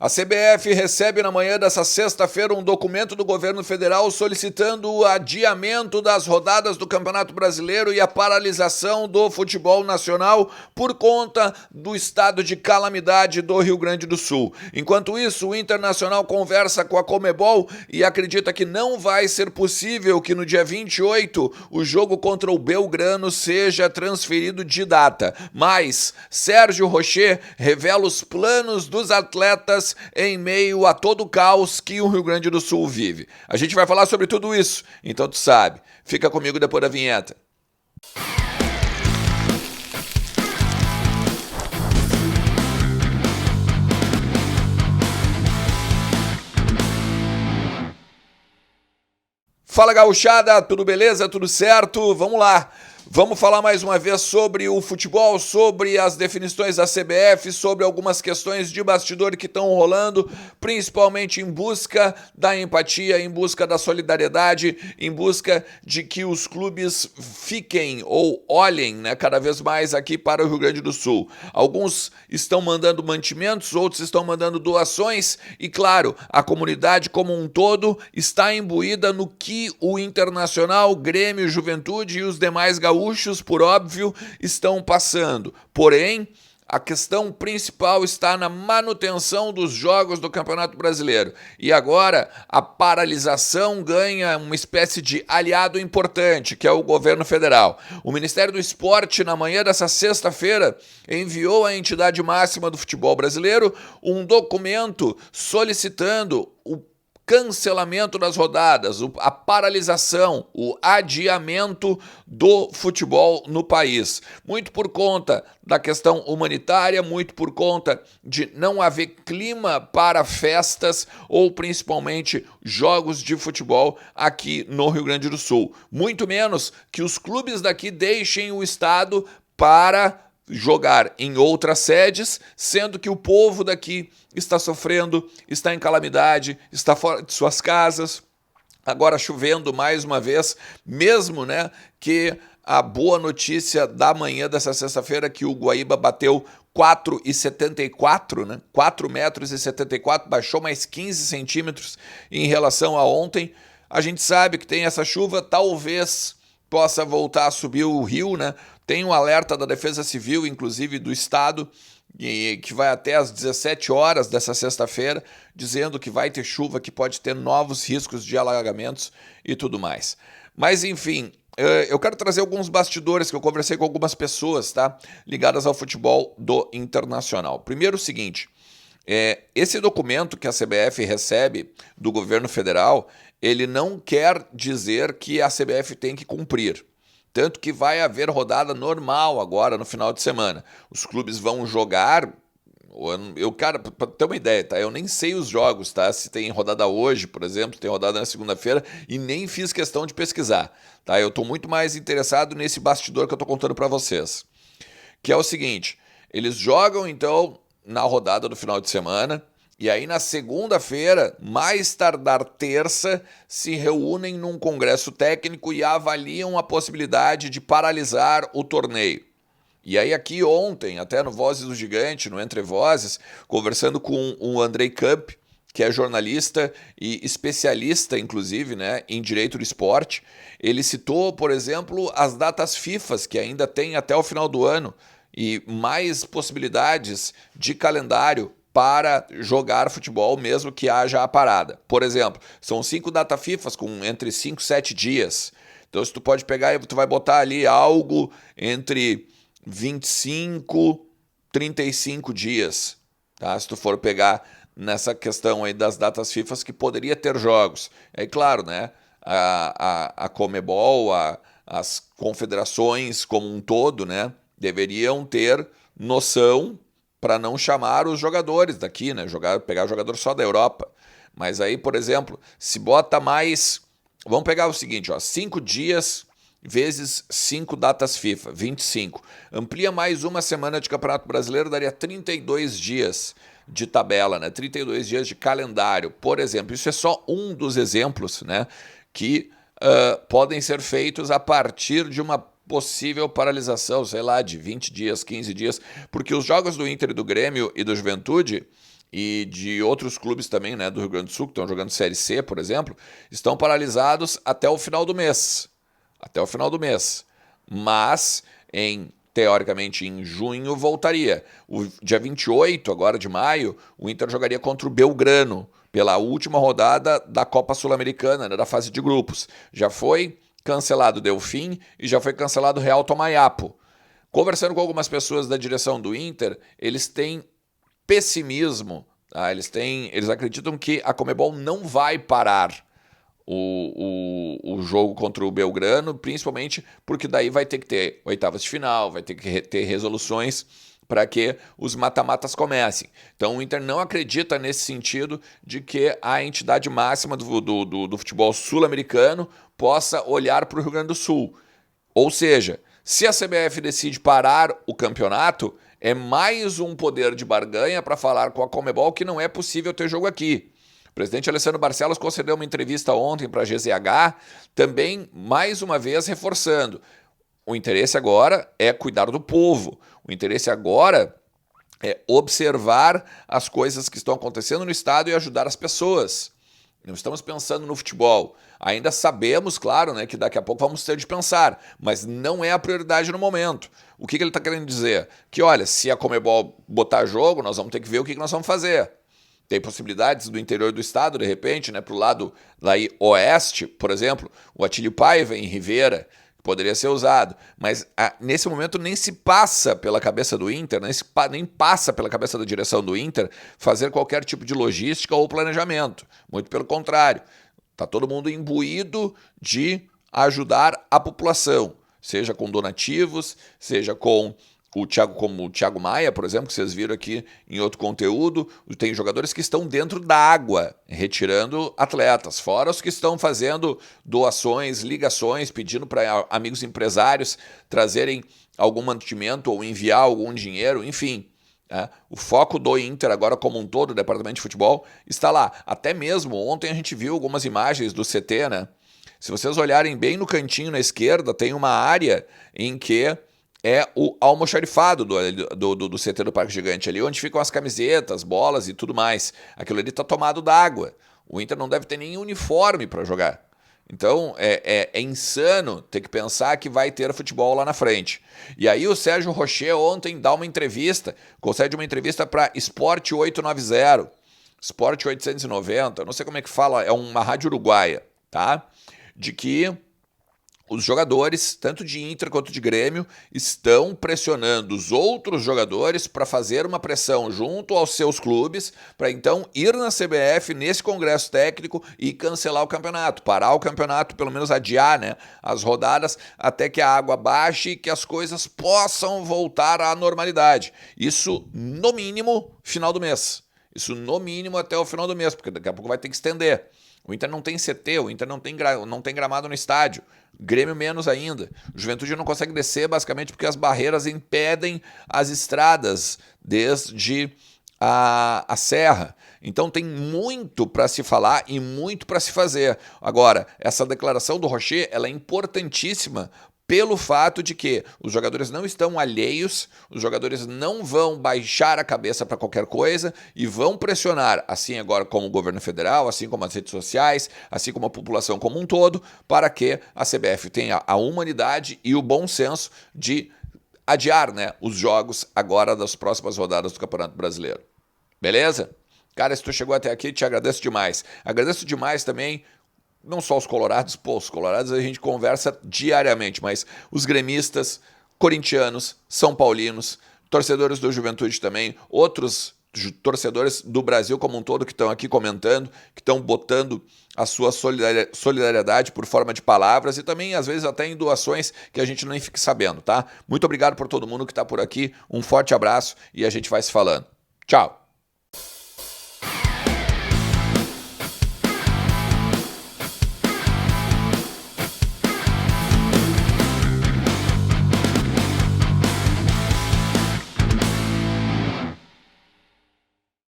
A CBF recebe na manhã dessa sexta-feira um documento do governo federal solicitando o adiamento das rodadas do Campeonato Brasileiro e a paralisação do futebol nacional por conta do estado de calamidade do Rio Grande do Sul. Enquanto isso, o Internacional conversa com a Conmebol e acredita que não vai ser possível que no dia 28 o jogo contra o Belgrano seja transferido de data. Mas Sérgio Rocher revela os planos dos atletas em meio a todo o caos que o Rio Grande do Sul vive. A gente vai falar sobre tudo isso, então tu sabe. Fica comigo depois da vinheta. Fala gauchada, tudo beleza? Tudo certo? Vamos lá! Vamos falar mais uma vez sobre o futebol, sobre as definições da CBF, sobre algumas questões de bastidor que estão rolando, principalmente em busca da empatia, em busca da solidariedade, em busca de que os clubes fiquem ou olhem, cada vez mais aqui para o Rio Grande do Sul. Alguns estão mandando mantimentos, outros estão mandando doações e, claro, a comunidade como um todo está imbuída no que o Internacional, Grêmio, Juventude e os demais gaúchos, por óbvio, estão passando. Porém, a questão principal está na manutenção dos jogos do Campeonato Brasileiro. E agora, a paralisação ganha uma espécie de aliado importante, que é o governo federal. O Ministério do Esporte, na manhã dessa sexta-feira, enviou à entidade máxima do futebol brasileiro um documento solicitando o cancelamento das rodadas, a paralisação, o adiamento do futebol no país. Muito por conta da questão humanitária, muito por conta de não haver clima para festas ou principalmente jogos de futebol aqui no Rio Grande do Sul. Muito menos que os clubes daqui deixem o estado para jogar em outras sedes, sendo que o povo daqui está sofrendo, está em calamidade, está fora de suas casas, agora chovendo mais uma vez, mesmo que a boa notícia da manhã dessa sexta-feira que o Guaíba bateu 4,74, 4,74 metros, baixou mais 15 centímetros em relação a ontem. A gente sabe que tem essa chuva, talvez possa voltar a subir o rio, Tem um alerta da Defesa Civil, inclusive do Estado, que vai até às 17 horas dessa sexta-feira, dizendo que vai ter chuva, que pode ter novos riscos de alagamentos e tudo mais. Mas, enfim, eu quero trazer alguns bastidores que eu conversei com algumas pessoas, ligadas ao futebol do Internacional. Primeiro, o seguinte, esse documento que a CBF recebe do governo federal, ele não quer dizer que a CBF tem que cumprir. Tanto que vai haver rodada normal agora no final de semana. Os clubes vão jogar. Cara, para ter uma ideia, eu nem sei os jogos, Se tem rodada hoje, por exemplo, tem rodada na segunda-feira e nem fiz questão de pesquisar, Eu estou muito mais interessado nesse bastidor que eu estou contando para vocês. Que é o seguinte: eles jogam então na rodada do final de semana. E aí, na segunda-feira, mais tardar terça, se reúnem num congresso técnico e avaliam a possibilidade de paralisar o torneio. E aí aqui ontem, até no Vozes do Gigante, no Entre Vozes, conversando com o Andrei Camp, que é jornalista e especialista, inclusive, em direito do esporte, ele citou, por exemplo, as datas FIFAs, que ainda tem até o final do ano, e mais possibilidades de calendário para jogar futebol, mesmo que haja a parada. Por exemplo, são 5 data FIFAs com entre 5 e 7 dias. Então, se tu pode pegar e tu vai botar ali algo entre 25 e 35 dias, Se tu for pegar nessa questão aí das datas FIFAs que poderia ter jogos. É claro, a Conmebol, as confederações como um todo, deveriam ter noção para não chamar os jogadores daqui, pegar jogador só da Europa. Mas aí, por exemplo, se bota mais... Vamos pegar o seguinte, 5 dias vezes 5 datas FIFA, 25. Amplia mais uma semana de Campeonato Brasileiro, daria 32 dias de tabela, 32 dias de calendário. Por exemplo, isso é só um dos exemplos, que podem ser feitos a partir de uma possível paralisação, de 20 dias, 15 dias, porque os jogos do Inter, do Grêmio e do Juventude, e de outros clubes também, né, do Rio Grande do Sul, que estão jogando Série C, por exemplo, estão paralisados até o final do mês. Até o final do mês. Mas, teoricamente, em junho, voltaria. O dia 28, agora de maio, o Inter jogaria contra o Belgrano, pela última rodada da Copa Sul-Americana, né, da fase de grupos. Já foi cancelado o Delfim e já foi cancelado o Real Tomayapo. Conversando com algumas pessoas da direção do Inter, eles têm pessimismo, tá? Eles acreditam que a Conmebol não vai parar o jogo contra o Belgrano, principalmente porque daí vai ter que ter oitavas de final, vai ter que ter resoluções para que os mata-matas comecem. Então o Inter não acredita nesse sentido de que a entidade máxima do futebol sul-americano possa olhar para o Rio Grande do Sul. Ou seja, se a CBF decide parar o campeonato, é mais um poder de barganha para falar com a Conmebol que não é possível ter jogo aqui. O presidente Alessandro Barcelos concedeu uma entrevista ontem para a GZH, também, mais uma vez, reforçando. O interesse agora é cuidar do povo. O interesse agora é observar as coisas que estão acontecendo no estado e ajudar as pessoas. Não estamos pensando no futebol. Ainda sabemos, claro, né, que daqui a pouco vamos ter de pensar, mas não é a prioridade no momento. O que ele está querendo dizer? Que, olha, se a Conmebol botar jogo, nós vamos ter que ver o que nós vamos fazer. Tem possibilidades do interior do estado, de repente, né, para o lado daí oeste, por exemplo, o Atílio Paiva em Rivera, que poderia ser usado. Mas nesse momento nem se passa pela cabeça do Inter, nem passa pela cabeça da direção do Inter fazer qualquer tipo de logística ou planejamento. Muito pelo contrário. Está todo mundo imbuído de ajudar a população, seja com donativos, seja com como o Thiago Maia, por exemplo, que vocês viram aqui em outro conteúdo. Tem jogadores que estão dentro da água, retirando atletas, fora os que estão fazendo doações, ligações, pedindo para amigos empresários trazerem algum mantimento ou enviar algum dinheiro, enfim. O foco do Inter agora como um todo, o departamento de futebol, está lá. Até mesmo ontem a gente viu algumas imagens do CT, né? Se vocês olharem bem no cantinho na esquerda, tem uma área em que é o almoxarifado do CT do Parque Gigante, ali onde ficam as camisetas, bolas e tudo mais. Aquilo ali está tomado d'água. O Inter não deve ter nem uniforme para jogar. Então é insano ter que pensar que vai ter futebol lá na frente. E aí o Sérgio Rocher ontem dá uma entrevista, concede uma entrevista para Sport 890, Sport 890, não sei como é que fala, é uma rádio uruguaia, tá? De que os jogadores, tanto de Inter quanto de Grêmio, estão pressionando os outros jogadores para fazer uma pressão junto aos seus clubes, para então ir na CBF, nesse congresso técnico, e cancelar o campeonato, parar o campeonato, pelo menos adiar, né, as rodadas, até que a água baixe e que as coisas possam voltar à normalidade. Isso, no mínimo, final do mês. Isso, no mínimo, até o final do mês, porque daqui a pouco vai ter que estender. O Inter não tem CT, o Inter não tem gramado no estádio, Grêmio menos ainda. O Juventude não consegue descer basicamente porque as barreiras impedem as estradas desde a serra. Então tem muito para se falar e muito para se fazer. Agora, essa declaração do Rocher, ela é importantíssima pelo fato de que os jogadores não estão alheios, os jogadores não vão baixar a cabeça para qualquer coisa e vão pressionar, assim agora como o governo federal, assim como as redes sociais, assim como a população como um todo, para que a CBF tenha a humanidade e o bom senso de adiar, né, os jogos agora das próximas rodadas do Campeonato Brasileiro. Beleza? Cara, se tu chegou até aqui, te agradeço demais. Agradeço demais também não só os colorados, os colorados a gente conversa diariamente, mas os gremistas, corintianos, são paulinos, torcedores do Juventude também, outros torcedores do Brasil como um todo que estão aqui comentando, que estão botando a sua solidariedade por forma de palavras e também, às vezes, até em doações que a gente nem fique sabendo, tá? Muito obrigado por todo mundo que está por aqui, um forte abraço e a gente vai se falando. Tchau!